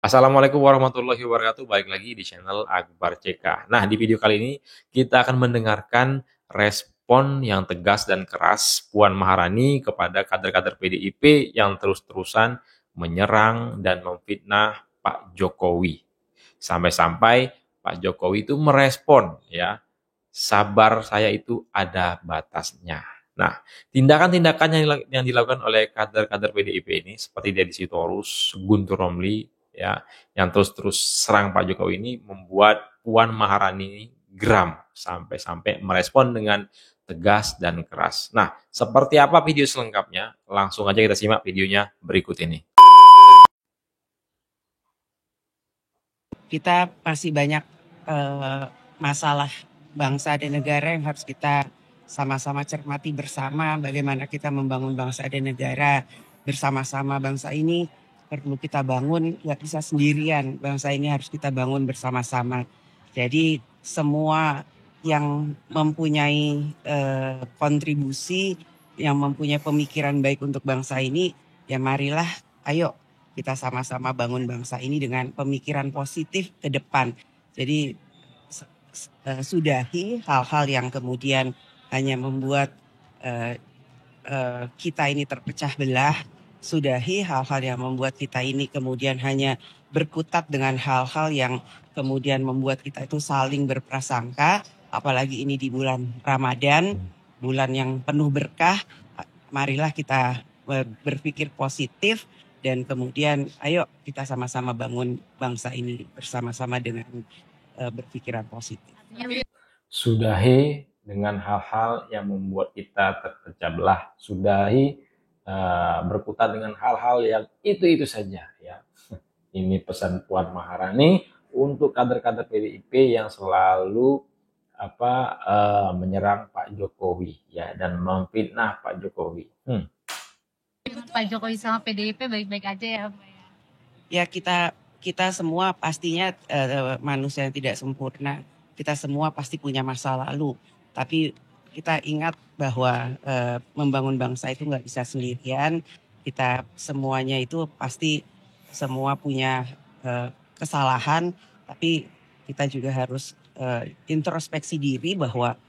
Assalamualaikum warahmatullahi wabarakatuh. Balik lagi di channel Akbar CK. Nah, di video kali ini kita akan mendengarkan respon yang tegas dan keras Puan Maharani kepada kader-kader PDIP yang terus-terusan menyerang dan memfitnah Pak Jokowi. Sampai-sampai Pak Jokowi itu merespon, ya, sabar saya itu ada batasnya. Nah, tindakan-tindakan yang dilakukan oleh kader-kader PDIP ini seperti Deddy Sitorus, Guntur Romli, ya, yang terus-terus serang Pak Jokowi ini membuat Puan Maharani geram sampai-sampai merespon dengan tegas dan keras. Nah, seperti apa video selengkapnya? Langsung aja kita simak videonya berikut ini. Kita masih banyak masalah bangsa dan negara yang harus kita sama-sama cermati bersama, bagaimana kita membangun bangsa dan negara bersama-sama. Bangsa ini perlu kita bangun, nggak bisa sendirian. Bangsa ini harus kita bangun bersama-sama. Jadi semua yang mempunyai kontribusi, yang mempunyai pemikiran baik untuk bangsa ini, ya marilah, ayo kita sama-sama bangun bangsa ini dengan pemikiran positif ke depan. Jadi sudahi hal-hal yang kemudian hanya membuat kita ini terpecah belah. Sudahi hal-hal yang membuat kita ini kemudian hanya berkutat dengan hal-hal yang kemudian membuat kita itu saling berprasangka. Apalagi ini di bulan Ramadan, bulan yang penuh berkah. Marilah kita berpikir positif dan kemudian ayo kita sama-sama bangun bangsa ini bersama-sama dengan berpikiran positif. Sudahi dengan hal-hal yang membuat kita terpecah belah. Sudahi berkutat dengan hal-hal yang itu saja, ya. Ini pesan Puan Maharani untuk kader-kader PDIP yang selalu menyerang Pak Jokowi, ya, dan memfitnah Pak Jokowi. Pak Jokowi sama PDIP baik-baik aja ya, Mbak? Ya, kita semua pastinya manusia yang tidak sempurna. Kita semua pasti punya masa lalu. Tapi kita ingat bahwa membangun bangsa itu nggak bisa sendirian. Kita semuanya itu pasti semua punya kesalahan. Tapi kita juga harus introspeksi diri bahwa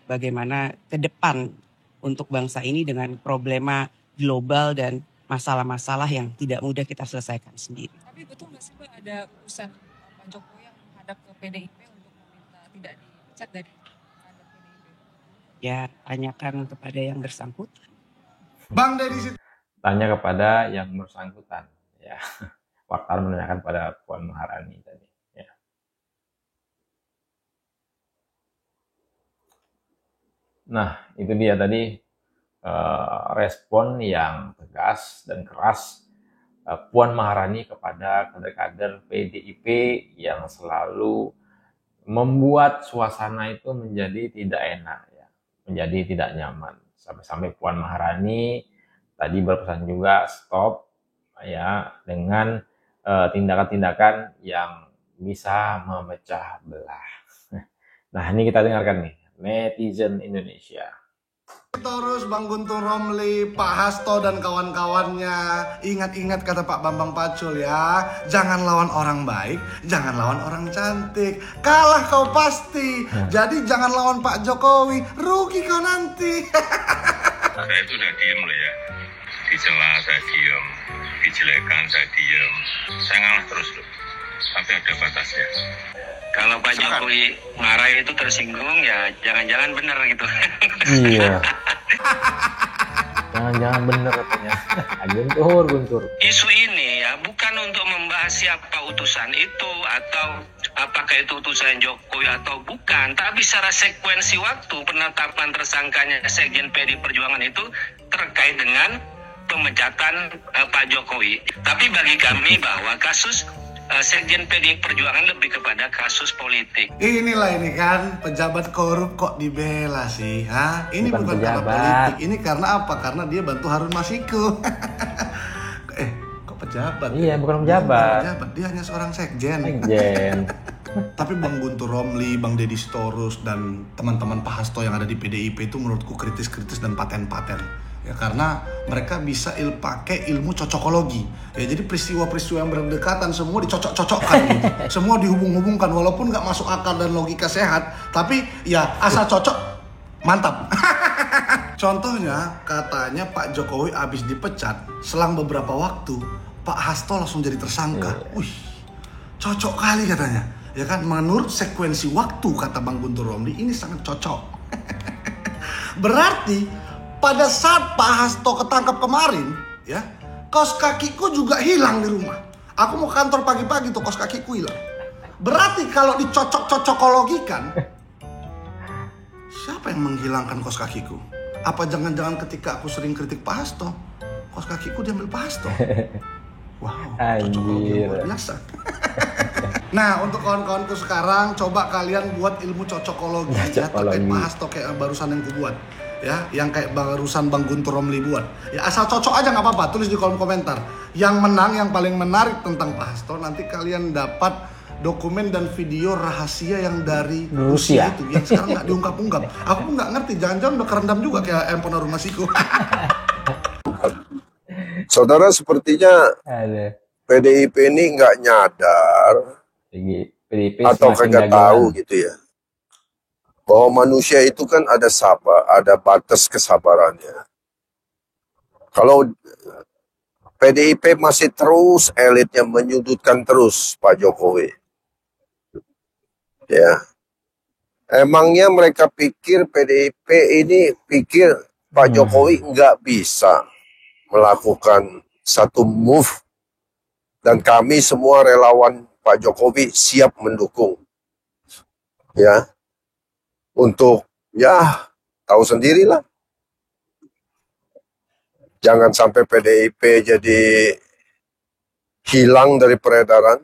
bagaimana ke depan untuk bangsa ini dengan problema global dan masalah-masalah yang tidak mudah kita selesaikan sendiri. Tapi betul nggak sih Mbak ada urusan Pak Jokowi yang menghadap ke PDIP untuk meminta tidak dipecat dari kader PDIP? Ya, tanyakan kepada yang bersangkutan. Bang Deddy Tanya kepada yang bersangkutan, ya. Wartawan menanyakan pada Puan Maharani tadi, ya. Nah, itu dia tadi respon yang tegas dan keras Puan Maharani kepada kader-kader PDIP yang selalu membuat suasana itu menjadi tidak enak, ya, menjadi tidak nyaman. Sampai-sampai Puan Maharani tadi berpesan juga stop, ya, dengan tindakan-tindakan yang bisa memecah belah. Nah, ini kita dengarkan nih, netizen Indonesia. Terus Bang Guntur Romli, Pak Hasto dan kawan-kawannya. Ingat-ingat kata Pak Bambang Pacul, ya. Jangan lawan orang baik, jangan lawan orang cantik. Kalah kau pasti. Jadi jangan lawan Pak Jokowi, rugi kau nanti. Saya itu udah diem loh ya. Dicela saya diem, dijelekan saya diem. Saya ngalah terus loh, sampai ada batasnya. Kalau Pak Jokowi marah itu tersinggung, ya jangan-jangan benar gitu. Iya. Jangan-jangan bener katanya. Guntur. Isu ini ya bukan untuk membahas siapa utusan itu atau apakah itu utusan Jokowi atau bukan, tapi secara sekuensi waktu penetapan tersangkanya Sekjen PD Perjuangan itu terkait dengan pemecatan Pak Jokowi. Tapi bagi kami bahwa kasus Sekjen PD Perjuangan lebih kepada kasus politik. Inilah ini kan pejabat korup kok dibela sih, ha? Ini bukan karena pejabat politik, ini karena apa? Karena dia bantu Harun Masiku. Kok pejabat? Iya, bukan pejabat. Dia hanya seorang sekjen. Tapi Bang Guntur Romli, Bang Deddy Sitorus dan teman-teman Pak Hasto yang ada di PDIP itu menurutku kritis-kritis dan paten-paten. Ya karena mereka bisa pakai ilmu cocokologi. Ya jadi peristiwa-peristiwa yang berdekatan semua dicocok-cocokkan gitu. Semua dihubung-hubungkan walaupun nggak masuk akal dan logika sehat, tapi ya asal cocok mantap. Contohnya katanya Pak Jokowi habis dipecat, selang beberapa waktu Pak Hasto langsung jadi tersangka. Wih, cocok kali katanya. Ya kan, menurut sekuensi waktu kata Bang Guntur Romli ini sangat cocok. Berarti pada saat Pak Hasto ketangkap kemarin, ya, kaos kakiku juga hilang di rumah. Aku mau kantor pagi-pagi tuh kaos kakiku hilang. Berarti kalau dicocok-cocokologikan, siapa yang menghilangkan kaos kakiku? Apa jangan-jangan ketika aku sering kritik Pak Hasto, kaos kakiku diambil Pak Hasto? Wow, cocokologi luar biasa. Nah, untuk kawan-kawanku sekarang, coba kalian buat ilmu cocokologi ya, terkait Pak Hasto kayak barusan yang ku buat. Ya, yang kayak barusan Bang Guntur Romli buat. Ya asal cocok aja nggak apa-apa, tulis di kolom komentar. Yang menang, yang paling menarik tentang Pak Hasto, nanti kalian dapat dokumen dan video rahasia yang dari Rusia itu, yang sekarang nggak diungkap-ungkap. Aku pun nggak ngerti, jangan-jangan udah kerendam juga kayak handphone Rumasiku. Saudara, sepertinya PDIP ini nggak nyadar PDIP atau kagak tahu gitu ya, bahwa manusia itu kan ada batas kesabarannya. Kalau PDIP masih terus elitnya menyudutkan terus Pak Jokowi, ya, emangnya mereka pikir PDIP ini pikir Pak Jokowi nggak bisa melakukan satu move, dan kami semua relawan Pak Jokowi siap mendukung, ya, untuk ya tahu sendirilah, jangan sampai PDIP jadi hilang dari peredaran.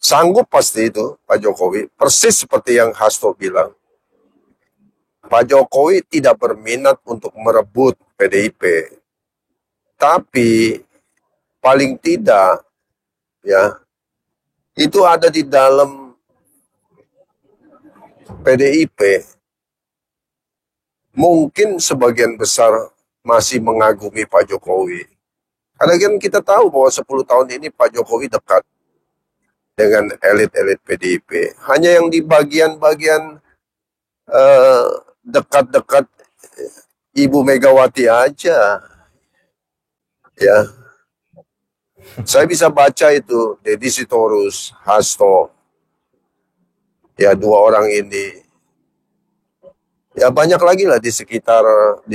Sanggup pasti itu Pak Jokowi, persis seperti yang Hasto bilang. Pak Jokowi tidak berminat untuk merebut PDIP, tapi paling tidak ya itu ada di dalam PDIP. Mungkin sebagian besar masih mengagumi Pak Jokowi. Karena kan kita tahu bahwa 10 tahun ini Pak Jokowi dekat dengan elit-elit PDIP. Hanya yang di bagian-bagian dekat-dekat Ibu Megawati aja, ya. Saya bisa baca itu Deddy Sitorus, Hasto, ya, dua orang ini. Ya banyak lagi lah di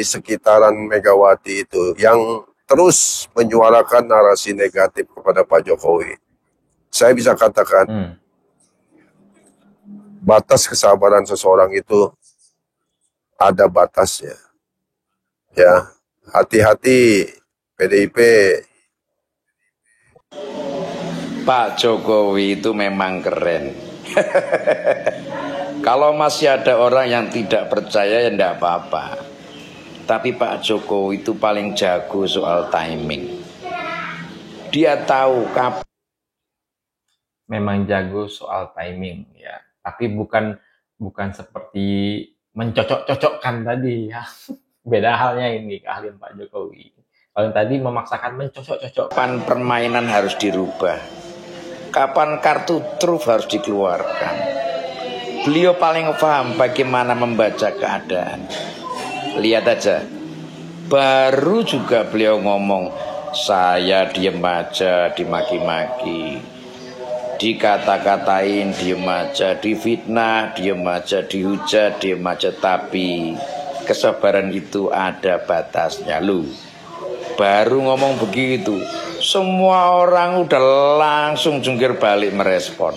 sekitaran Megawati itu yang terus menyuarakan narasi negatif kepada Pak Jokowi. Saya bisa katakan batas kesabaran seseorang itu ada batasnya. Ya, hati-hati PDIP. Pak Jokowi itu memang keren. Kalau masih ada orang yang tidak percaya ya enggak apa-apa. Tapi Pak Jokowi itu paling jago soal timing. Dia tahu kapan. Memang jago soal timing ya. Tapi bukan seperti mencocok-cocokkan tadi ya. Beda halnya ini keahlian Pak Jokowi. Kalau tadi memaksakan mencocok-cocok. Kapan permainan harus dirubah, kapan kartu truf harus dikeluarkan. Beliau paling paham bagaimana membaca keadaan. Lihat aja, baru juga beliau ngomong, saya diem aja, dimaki-maki, dikata-katain diem aja, difitnah diem aja, dihujat diem aja. Tapi kesabaran itu ada batasnya. Lu baru ngomong begitu, semua orang udah langsung jungkir balik merespon.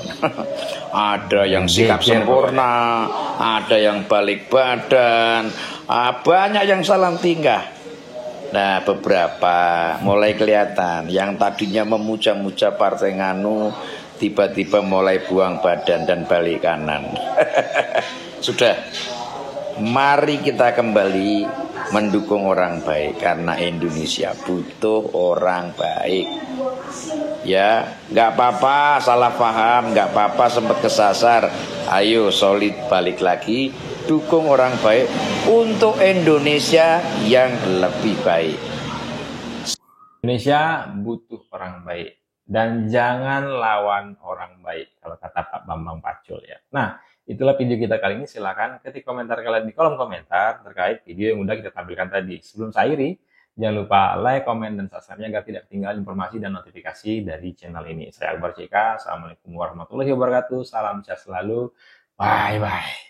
Ada yang sikap sempurna, ada yang balik badan, banyak yang salah tingkah. Nah, beberapa mulai kelihatan yang tadinya memuja-muja partai Nganu tiba-tiba mulai buang badan dan balik kanan. Sudah, mari kita kembali mendukung orang baik, karena Indonesia butuh orang baik. Ya, nggak apa-apa salah paham, nggak apa-apa sempat kesasar. Ayo solid balik lagi, dukung orang baik untuk Indonesia yang lebih baik. Indonesia butuh orang baik dan jangan lawan orang baik, kalau kata Pak Bambang Pacul ya. Nah, itulah video kita kali ini. Silakan ketik komentar kalian di kolom komentar terkait video yang udah kita tampilkan tadi. Sebelum saya akhiri, jangan lupa like, komen, dan subscribe-nya agar tidak ketinggalan informasi dan notifikasi dari channel ini. Saya Akbar CK. Assalamualaikum warahmatullahi wabarakatuh. Salam sehat selalu. Bye-bye.